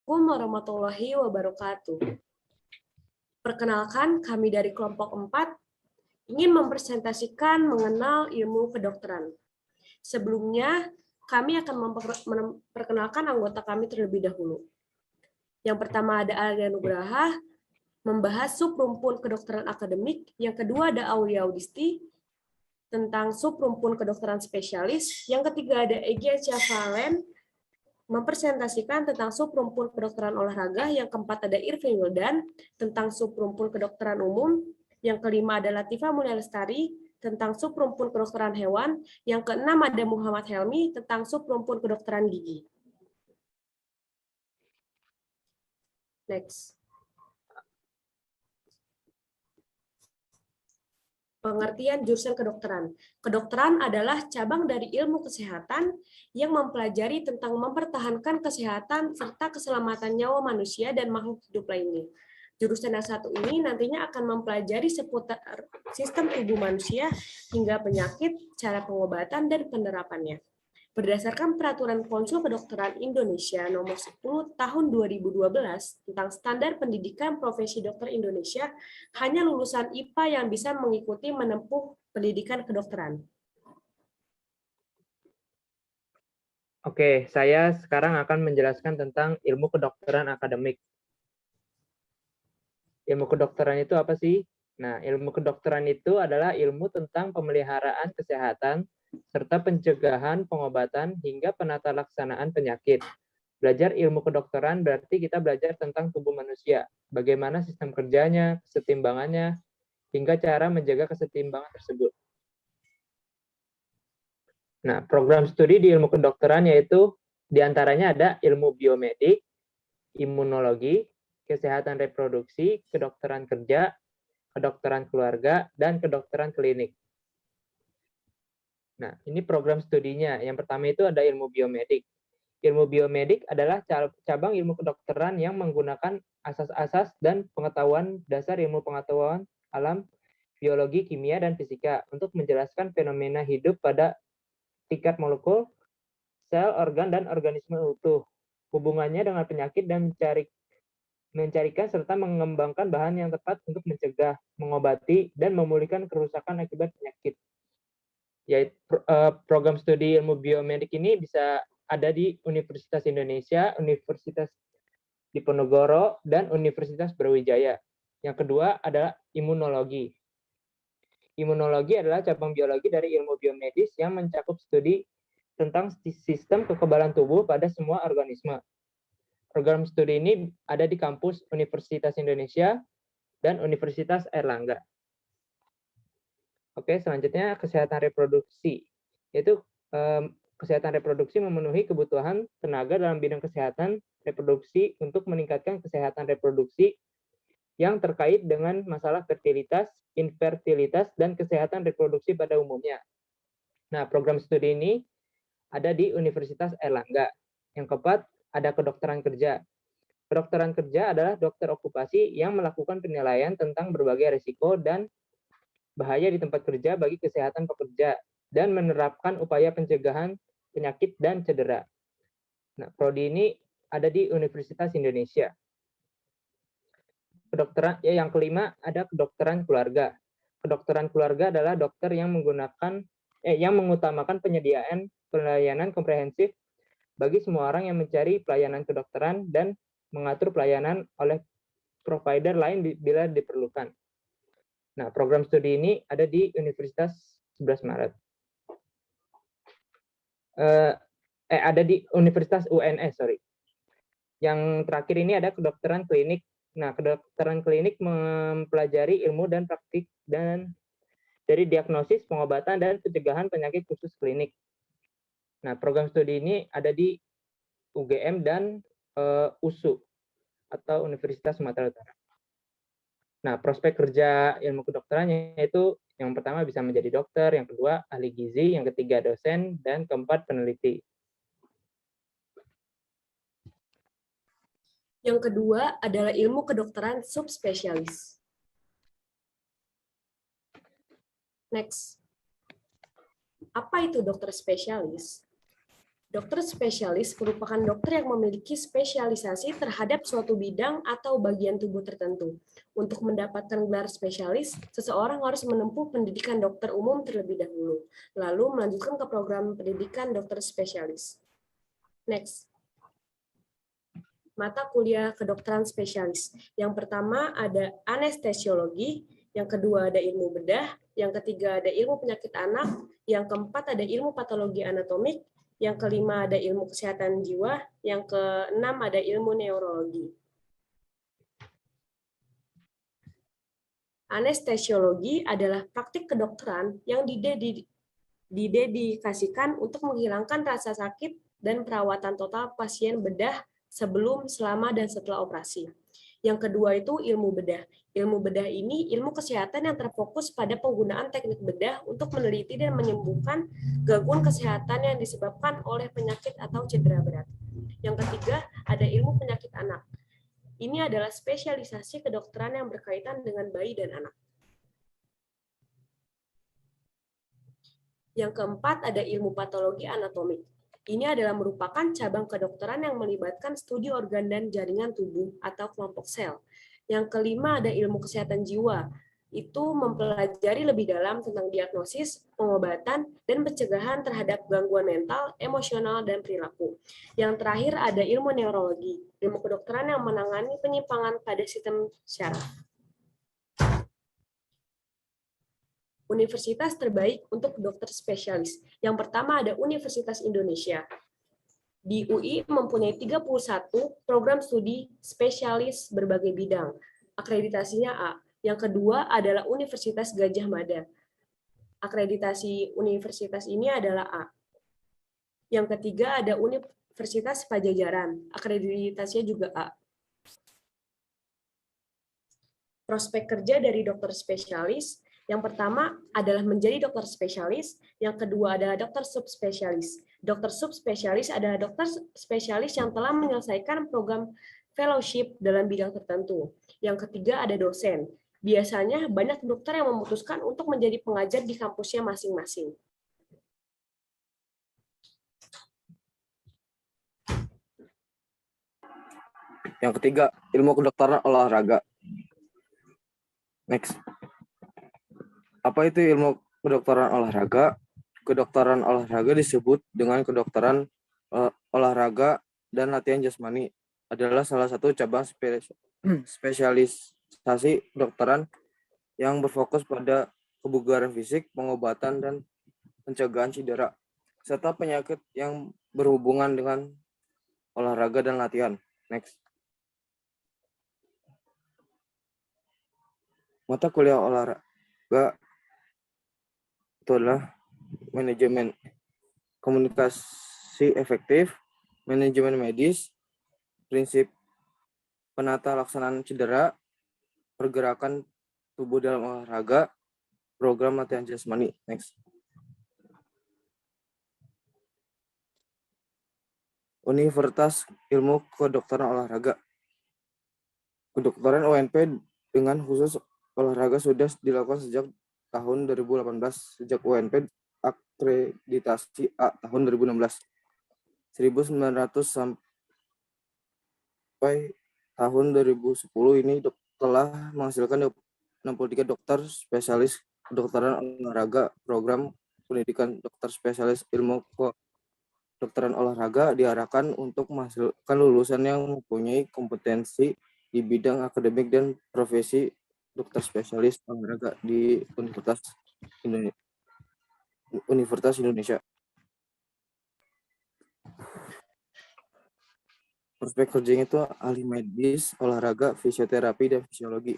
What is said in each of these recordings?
Assalamualaikum warahmatullahi wabarakatuh. Perkenalkan, kami dari kelompok 4 ingin mempresentasikan mengenal ilmu kedokteran. Sebelumnya, kami akan memperkenalkan anggota kami terlebih dahulu. Yang pertama ada Alia Nugraha, membahas subrumpun kedokteran akademik. Yang kedua ada Aulia Audisti, tentang subrumpun kedokteran spesialis. Yang ketiga ada Egy Chavalen, mempresentasikan tentang subrumpun kedokteran olahraga. Yang keempat ada Irvin Wildan, tentang subrumpun kedokteran umum. Yang kelima ada Latifah Mulia Lestari, tentang subrumpun kedokteran hewan. Yang keenam ada Muhammad Helmi, tentang subrumpun kedokteran gigi. Next. Pengertian jurusan kedokteran. Kedokteran adalah cabang dari ilmu kesehatan yang mempelajari tentang mempertahankan kesehatan serta keselamatan nyawa manusia dan makhluk hidup lainnya. Jurusan yang satu ini nantinya akan mempelajari seputar sistem tubuh manusia hingga penyakit, cara pengobatan, dan penerapannya. Berdasarkan Peraturan Konsul Kedokteran Indonesia Nomor 10 Tahun 2012 tentang Standar Pendidikan Profesi Dokter Indonesia, hanya lulusan IPA yang bisa mengikuti menempuh pendidikan kedokteran. Oke, saya sekarang akan menjelaskan tentang ilmu kedokteran akademik. Ilmu kedokteran itu apa sih? Nah, ilmu kedokteran itu adalah ilmu tentang pemeliharaan kesehatan serta pencegahan, pengobatan, hingga penata laksanaan penyakit. Belajar ilmu kedokteran berarti kita belajar tentang tubuh manusia, bagaimana sistem kerjanya, kesetimbangannya, hingga cara menjaga kesetimbangan tersebut. Nah, program studi di ilmu kedokteran yaitu diantaranya ada ilmu biomedik, imunologi, kesehatan reproduksi, kedokteran kerja, kedokteran keluarga, dan kedokteran klinik. Nah, ini program studinya. Yang pertama itu ada ilmu biomedik. Ilmu biomedik adalah cabang ilmu kedokteran yang menggunakan asas-asas dan pengetahuan dasar ilmu pengetahuan alam, biologi, kimia, dan fisika untuk menjelaskan fenomena hidup pada tingkat molekul, sel, organ, dan organisme utuh, hubungannya dengan penyakit, dan mencarikan serta mengembangkan bahan yang tepat untuk mencegah, mengobati, dan memulihkan kerusakan akibat penyakit. Yaitu program studi ilmu biomedik ini bisa ada di Universitas Indonesia, Universitas Diponegoro, dan Universitas Brawijaya. Yang kedua adalah imunologi. Imunologi adalah cabang biologi dari ilmu biomedis yang mencakup studi tentang sistem kekebalan tubuh pada semua organisme. Program studi ini ada di kampus Universitas Indonesia dan Universitas Airlangga. Oke, selanjutnya kesehatan reproduksi. Yaitu kesehatan reproduksi memenuhi kebutuhan tenaga dalam bidang kesehatan reproduksi untuk meningkatkan kesehatan reproduksi yang terkait dengan masalah fertilitas, infertilitas, dan kesehatan reproduksi pada umumnya. Nah, program studi ini ada di Universitas Airlangga. Yang keempat, ada kedokteran kerja. Kedokteran kerja adalah dokter okupasi yang melakukan penilaian tentang berbagai risiko dan bahaya di tempat kerja bagi kesehatan pekerja dan menerapkan upaya pencegahan penyakit dan cedera. Nah, prodi ini ada di Universitas Indonesia. Kedokteran yang kelima ada kedokteran keluarga. Kedokteran keluarga adalah dokter yang mengutamakan penyediaan pelayanan komprehensif bagi semua orang yang mencari pelayanan kedokteran dan mengatur pelayanan oleh provider lain bila diperlukan. Nah, program studi ini ada di Universitas 11 Maret. Ada di Universitas UNS, sorry. Yang terakhir ini ada kedokteran klinik. Nah, kedokteran klinik mempelajari ilmu dan praktik dan dari diagnosis, pengobatan, dan pencegahan penyakit khusus klinik. Nah, program studi ini ada di UGM dan USU atau Universitas Sumatera Utara. Nah, prospek kerja ilmu kedokteran yaitu yang pertama bisa menjadi dokter, yang kedua ahli gizi, yang ketiga dosen, dan keempat peneliti. Yang kedua adalah ilmu kedokteran subspesialis. Next. Apa itu dokter spesialis? Dokter spesialis merupakan dokter yang memiliki spesialisasi terhadap suatu bidang atau bagian tubuh tertentu. Untuk mendapatkan gelar spesialis, seseorang harus menempuh pendidikan dokter umum terlebih dahulu, lalu melanjutkan ke program pendidikan dokter spesialis. Next. Mata kuliah kedokteran spesialis. Yang pertama ada anestesiologi, yang kedua ada ilmu bedah, yang ketiga ada ilmu penyakit anak, yang keempat ada ilmu patologi anatomik, yang kelima ada ilmu kesehatan jiwa, yang keenam ada ilmu neurologi. Anestesiologi adalah praktik kedokteran yang didedikasikan untuk menghilangkan rasa sakit dan perawatan total pasien bedah sebelum, selama, dan setelah operasi. Yang kedua itu ilmu bedah. Ilmu bedah ini ilmu kesehatan yang terfokus pada penggunaan teknik bedah untuk meneliti dan menyembuhkan gangguan kesehatan yang disebabkan oleh penyakit atau cedera berat. Yang ketiga, ada ilmu penyakit anak. Ini adalah spesialisasi kedokteran yang berkaitan dengan bayi dan anak. Yang keempat, ada ilmu patologi anatomik. Ini adalah merupakan cabang kedokteran yang melibatkan studi organ dan jaringan tubuh atau kelompok sel. Yang kelima, ada ilmu kesehatan jiwa. Itu mempelajari lebih dalam tentang diagnosis, pengobatan, dan pencegahan terhadap gangguan mental, emosional, dan perilaku. Yang terakhir, ada ilmu neurologi, ilmu kedokteran yang menangani penyimpangan pada sistem syaraf. Universitas terbaik untuk dokter spesialis. Yang pertama ada Universitas Indonesia. Di UI mempunyai 31 program studi spesialis berbagai bidang. Akreditasinya A. Yang kedua adalah Universitas Gadjah Mada. Akreditasi universitas ini adalah A. Yang ketiga ada Universitas Pajajaran. Akreditasinya juga A. Prospek kerja dari dokter spesialis. Yang pertama adalah menjadi dokter spesialis, yang kedua adalah dokter subspesialis. Dokter subspesialis adalah dokter spesialis yang telah menyelesaikan program fellowship dalam bidang tertentu. Yang ketiga ada dosen. Biasanya banyak dokter yang memutuskan untuk menjadi pengajar di kampusnya masing-masing. Yang ketiga, ilmu kedokteran olahraga. Next. Apa itu ilmu kedokteran olahraga? Kedokteran olahraga disebut dengan kedokteran olahraga dan latihan jasmani. Adalah salah satu cabang spesialisasi kedokteran yang berfokus pada kebugaran fisik, pengobatan, dan pencegahan cedera, serta penyakit yang berhubungan dengan olahraga dan latihan. Next. Mata kuliah olahraga itu adalah manajemen komunikasi efektif, manajemen medis, prinsip penata laksanaan cedera, pergerakan tubuh dalam olahraga, program latihan jasmani. Next. Universitas Ilmu Kedokteran Olahraga. Kedokteran UNP dengan khusus olahraga sudah dilakukan sejak tahun 2018, sejak UNP akreditasi A tahun 2016. 1900 sampai tahun 2010 ini telah menghasilkan 63 dokter spesialis kedokteran olahraga. Program pendidikan dokter spesialis ilmu kedokteran olahraga diarahkan untuk menghasilkan lulusan yang mempunyai kompetensi di bidang akademik dan profesi dokter spesialis olahraga di Universitas Indonesia. Prospek kerjanya itu ahli medis, olahraga, fisioterapi, dan fisiologi.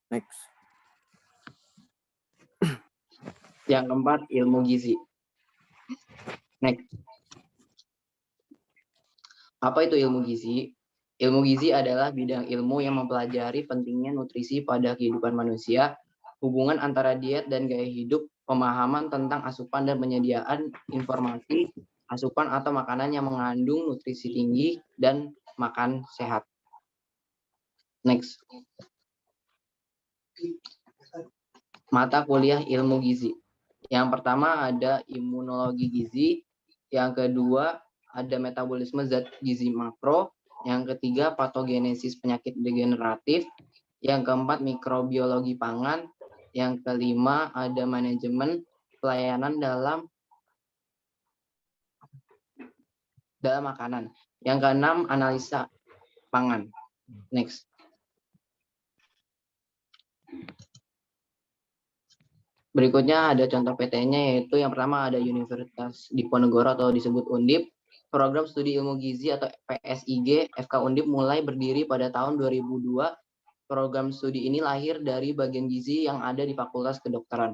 Next. Yang keempat, ilmu gizi. Next. Apa itu ilmu gizi? Ilmu gizi adalah bidang ilmu yang mempelajari pentingnya nutrisi pada kehidupan manusia, hubungan antara diet dan gaya hidup, pemahaman tentang asupan dan penyediaan informasi, asupan atau makanan yang mengandung nutrisi tinggi, dan makan sehat. Next. Mata kuliah ilmu gizi. Yang pertama ada imunologi gizi, yang kedua ada metabolisme zat gizi makro, yang ketiga patogenesis penyakit degeneratif, yang keempat mikrobiologi pangan, yang kelima ada manajemen pelayanan dalam makanan, yang keenam analisa pangan. Next. Berikutnya ada contoh PT-nya, yaitu yang pertama ada Universitas Diponegoro atau disebut Undip. Program Studi Ilmu Gizi atau PSIG FK Undip mulai berdiri pada tahun 2002. Program studi ini lahir dari bagian gizi yang ada di Fakultas Kedokteran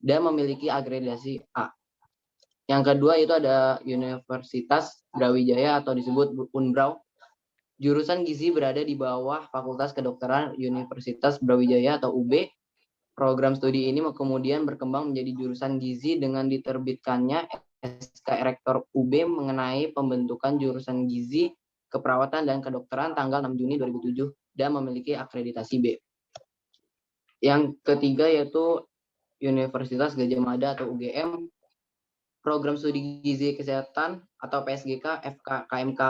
dan memiliki akreditasi A. Yang kedua itu ada Universitas Brawijaya atau disebut Unbrau. Jurusan gizi berada di bawah Fakultas Kedokteran Universitas Brawijaya atau UB. Program studi ini kemudian berkembang menjadi jurusan gizi dengan diterbitkannya SK Rektor UB mengenai pembentukan jurusan gizi, keperawatan, dan kedokteran tanggal 6 Juni 2007 dan memiliki akreditasi B. Yang ketiga yaitu Universitas Gadjah Mada atau UGM. Program studi gizi kesehatan atau PSGK FK KMK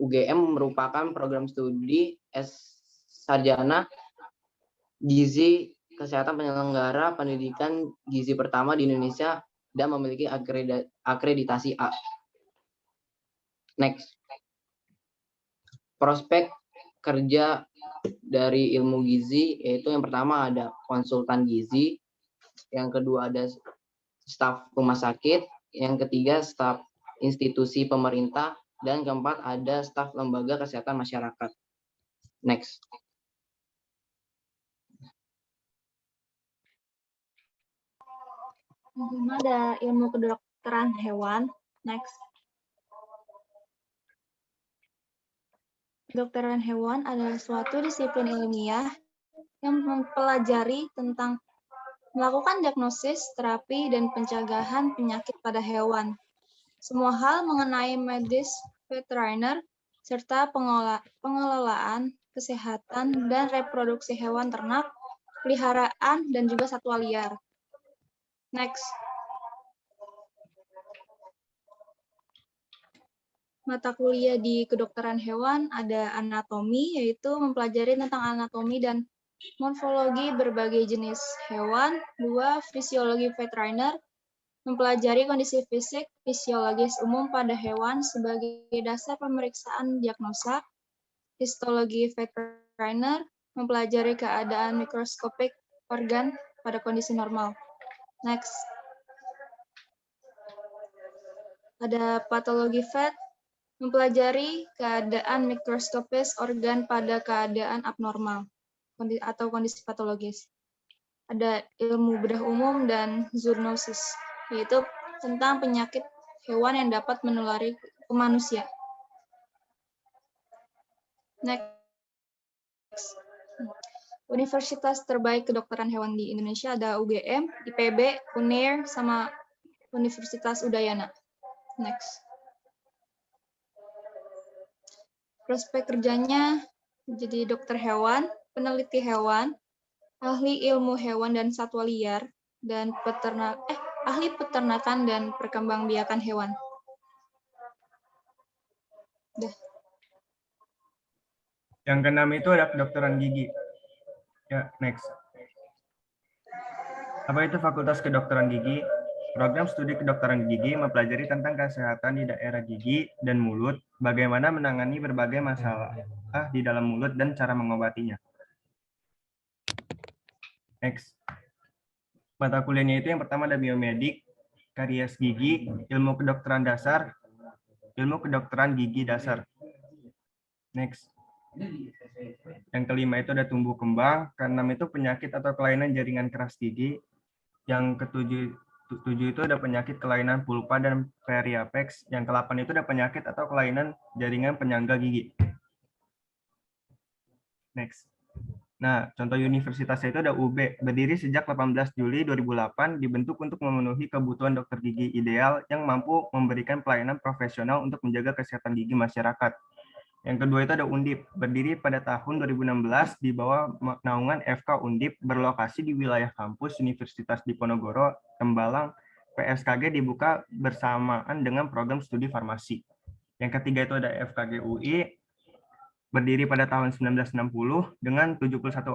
UGM merupakan program studi S sarjana gizi kesehatan penyelenggara pendidikan gizi pertama di Indonesia dan memiliki akreditasi A. Next. Prospek kerja dari ilmu gizi yaitu yang pertama ada konsultan gizi, yang kedua ada staf rumah sakit, yang ketiga staf institusi pemerintah, dan keempat ada staf lembaga kesehatan masyarakat. Next. Ada ilmu kedokteran hewan. Next. Kedokteran hewan adalah suatu disiplin ilmiah yang mempelajari tentang melakukan diagnosis, terapi, dan pencegahan penyakit pada hewan. Semua hal mengenai medis veteriner, serta pengelolaan, kesehatan, dan reproduksi hewan ternak, peliharaan, dan juga satwa liar. Next. Mata kuliah di kedokteran hewan ada anatomi, yaitu mempelajari tentang anatomi dan morfologi berbagai jenis hewan. 2. Fisiologi veteriner, mempelajari kondisi fisik, fisiologis umum pada hewan sebagai dasar pemeriksaan diagnosa. Histologi veteriner, mempelajari keadaan mikroskopik organ pada kondisi normal. Next. Ada patologi vet, mempelajari keadaan mikroskopis organ pada keadaan abnormal atau kondisi patologis. Ada ilmu bedah umum dan zoonosis, yaitu tentang penyakit hewan yang dapat menulari ke manusia. Next. Universitas terbaik kedokteran hewan di Indonesia ada UGM, IPB, UNAIR, sama Universitas Udayana. Next. Prospek kerjanya jadi dokter hewan, peneliti hewan, ahli ilmu hewan dan satwa liar, dan ahli peternakan dan perkembangbiakan hewan. Udah. Yang keenam itu ada kedokteran gigi. Ya, next. Apa itu Fakultas Kedokteran Gigi? Program studi kedokteran gigi mempelajari tentang kesehatan di daerah gigi dan mulut, bagaimana menangani berbagai masalah di dalam mulut dan cara mengobatinya. Next. Mata kuliahnya itu yang pertama ada biomedik, karies gigi, ilmu kedokteran dasar, ilmu kedokteran gigi dasar. Next. Yang kelima itu ada tumbuh kembang, keenam itu penyakit atau kelainan jaringan keras gigi, yang ketujuh itu ada penyakit kelainan pulpa dan periapex, yang ke-8 itu ada penyakit atau kelainan jaringan penyangga gigi. Next. Nah, contoh universitasnya itu ada UB, berdiri sejak 18 Juli 2008, dibentuk untuk memenuhi kebutuhan dokter gigi ideal yang mampu memberikan pelayanan profesional untuk menjaga kesehatan gigi masyarakat. Yang kedua itu ada Undip, berdiri pada tahun 2016 di bawah naungan FK Undip, berlokasi di wilayah kampus Universitas Diponegoro, Tembalang. PSKG dibuka bersamaan dengan program studi farmasi. Yang ketiga itu ada FKG UI, berdiri pada tahun 1960 dengan 71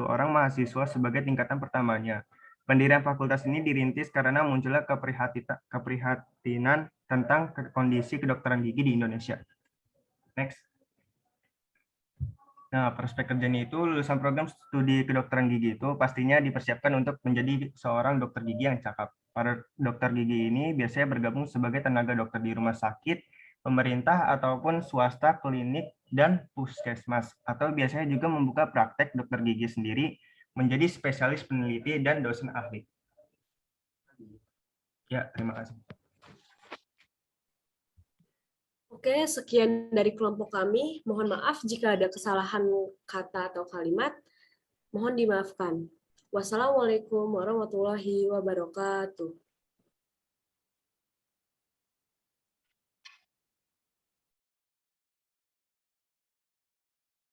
orang mahasiswa sebagai tingkatan pertamanya. Pendirian fakultas ini dirintis karena munculnya keprihatinan tentang kondisi kedokteran gigi di Indonesia. Next. Nah, prospek kerjanya itu lulusan program studi kedokteran gigi itu pastinya dipersiapkan untuk menjadi seorang dokter gigi yang cakap. Para dokter gigi ini biasanya bergabung sebagai tenaga dokter di rumah sakit, pemerintah ataupun swasta, klinik, dan puskesmas. Atau biasanya juga membuka praktek dokter gigi sendiri, menjadi spesialis peneliti dan dosen ahli. Ya, terima kasih. Oke, sekian dari kelompok kami. Mohon maaf jika ada kesalahan kata atau kalimat. Mohon dimaafkan. Wassalamualaikum warahmatullahi wabarakatuh.